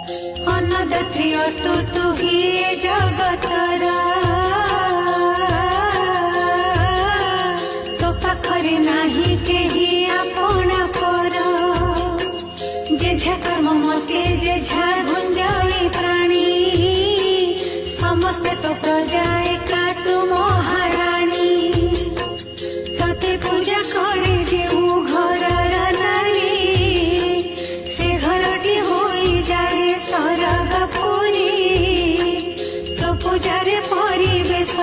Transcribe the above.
अन्नदात्री अटु तू ही जगतरा तो पाखरे नाही केही आपणा पर जेझा कर्म मते जेझा गुंजाई प्राणी समस्ते तो प्रजा एका तू महाराणी तते पूजा करे जे घरर नारी से घरटी होई जाए सरग पुरी तो पूजारे परिवेश